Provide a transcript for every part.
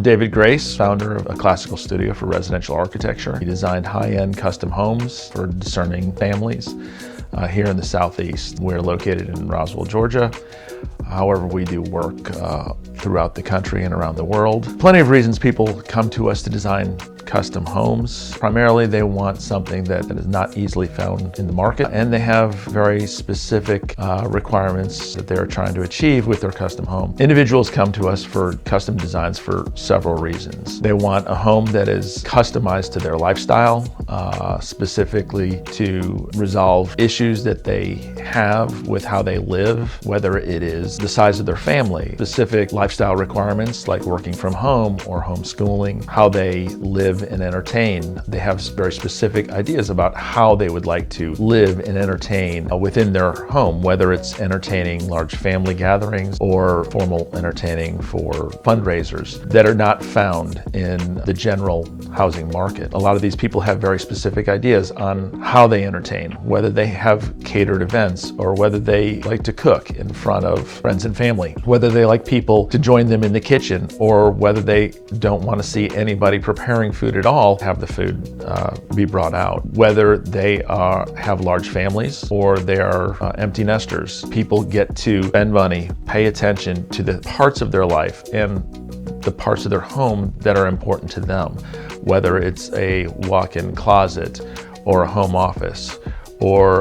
I'm David Grace, founder of a classical studio for residential architecture. We designed high-end custom homes for discerning families here in the Southeast. We're located in Roswell, Georgia. However, we do work throughout the country and around the world. Plenty of reasons people come to us to design custom homes. Primarily, they want something that is not easily found in the market, and they have very specific requirements that they're trying to achieve with their custom home. Individuals come to us for custom designs for several reasons. They want a home that is customized to their lifestyle, specifically to resolve issues that they have with how they live, whether it is the size of their family, specific lifestyle requirements like working from home or homeschooling, how they live and entertain. They have very specific ideas about how they would like to live and entertain within their home, whether it's entertaining large family gatherings or formal entertaining for fundraisers that are not found in the general housing market. A lot of these people have very specific ideas on how they entertain, whether they have catered events or whether they like to cook in front of friends and family, whether they like people to join them in the kitchen, or whether they don't want to see anybody preparing food at all, have the food be brought out, whether they have large families or they are empty nesters. People get to spend money, pay attention to the parts of their life and the parts of their home that are important to them, whether it's a walk-in closet or a home office or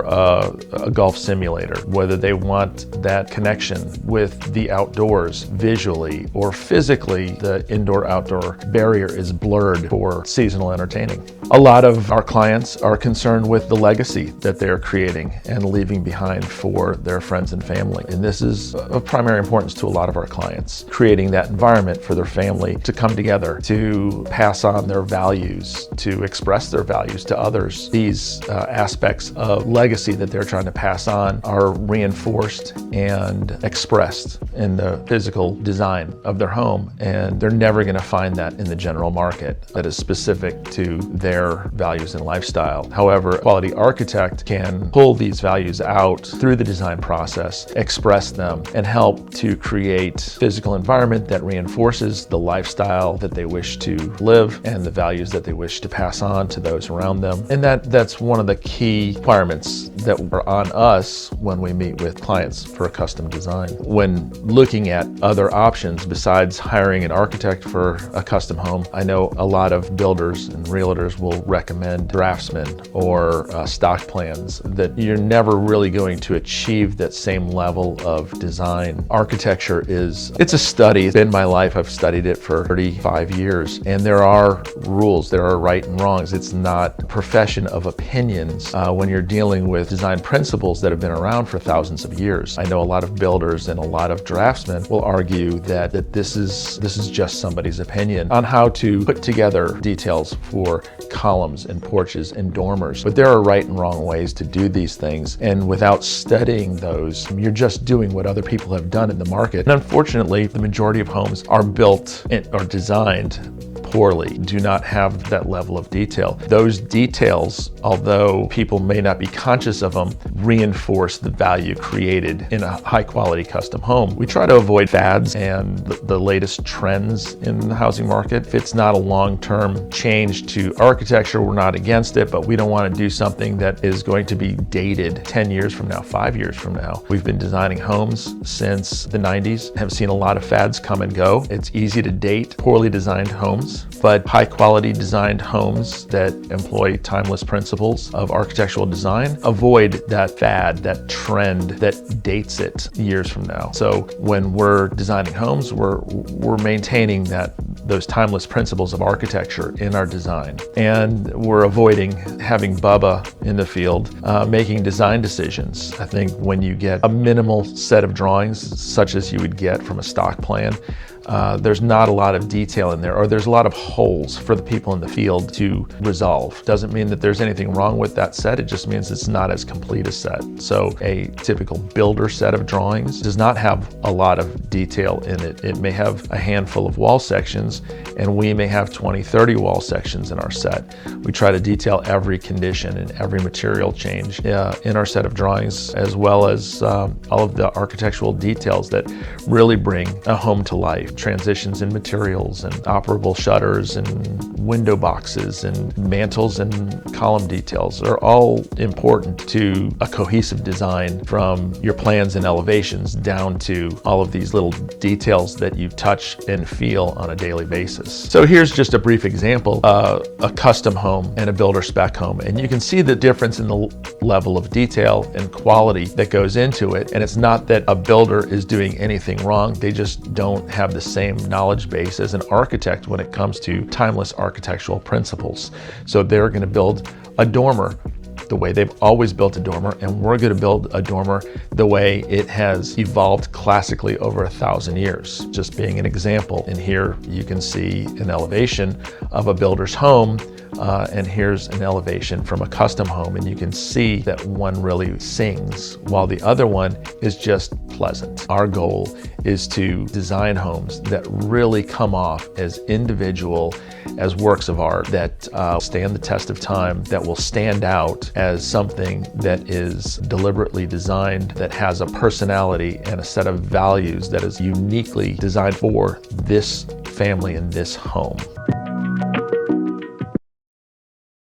a golf simulator, whether they want that connection with the outdoors visually or physically. The indoor-outdoor barrier is blurred for seasonal entertaining. A lot of our clients are concerned with the legacy that they're creating and leaving behind for their friends and family. And this is of primary importance to a lot of our clients, creating that environment for their family to come together, to pass on their values, to express their values to others. These aspects of legacy that they're trying to pass on are reinforced and expressed in the physical design of their home, and they're never going to find that in the general market that is specific to their values and lifestyle. However, a quality architect can pull these values out through the design process, express them, and help to create a physical environment that reinforces the lifestyle that they wish to live and the values that they wish to pass on to those around them. And that's one of the key requirements that are on us when we meet with clients for a custom design. When looking at other options besides hiring an architect for a custom home, I know a lot of builders and realtors will recommend draftsmen or stock plans, that you're never really going to achieve that same level of design. Architecture it's a study. It's been my life. I've studied it for 35 years, and there are rules, there are right and wrongs. It's not a profession of opinions when you're dealing with design principles that have been around for thousands of years. I know a lot of builders and a lot of draftsmen will argue that this is just somebody's opinion on how to put together details for columns and porches and dormers. But there are right and wrong ways to do these things, and without studying those, you're just doing what other people have done in the market. And unfortunately, the majority of homes are built or designed poorly, do not have that level of detail. Those details, although people may not be conscious of them, reinforce the value created in a high quality custom home. We try to avoid fads and the latest trends in the housing market. If it's not a long-term change to architecture, we're not against it, but we don't want to do something that is going to be dated 10 years from now, 5 years from now. We've been designing homes since the 90s, have seen a lot of fads come and go. It's easy to date poorly designed homes, but high quality designed homes that employ timeless principles of architectural design avoid that fad, that trend that dates it years from now. So when we're designing homes, we're maintaining those timeless principles of architecture in our design. And we're avoiding having Bubba in the field making design decisions. I think when you get a minimal set of drawings, such as you would get from a stock plan, there's not a lot of detail in there, or there's a lot of holes for the people in the field to resolve. Doesn't mean that there's anything wrong with that set, it just means it's not as complete a set. So a typical builder set of drawings does not have a lot of detail in it. It may have a handful of wall sections, and we may have 20, 30 wall sections in our set. We try to detail every condition and every material change in our set of drawings, as well as all of the architectural details that really bring a home to life. transitions in materials and operable shutters and window boxes and mantles and column details are all important to a cohesive design, from your plans and elevations down to all of these little details that you touch and feel on a daily basis. So here's just a brief example, a custom home and a builder spec home, and you can see the difference in the level of detail and quality that goes into it. And it's not that a builder is doing anything wrong, they just don't have the same knowledge base as an architect when it comes to timeless architectural principles. So they're going to build a dormer the way they've always built a dormer, and we're going to build a dormer the way it has evolved classically over 1,000 years. Just being an example, and here you can see an elevation of a builder's home, and here's an elevation from a custom home, and you can see that one really sings while the other one is just pleasant. Our goal is to design homes that really come off as individual, as works of art that stand the test of time, that will stand out as something that is deliberately designed, that has a personality and a set of values that is uniquely designed for this family and this home.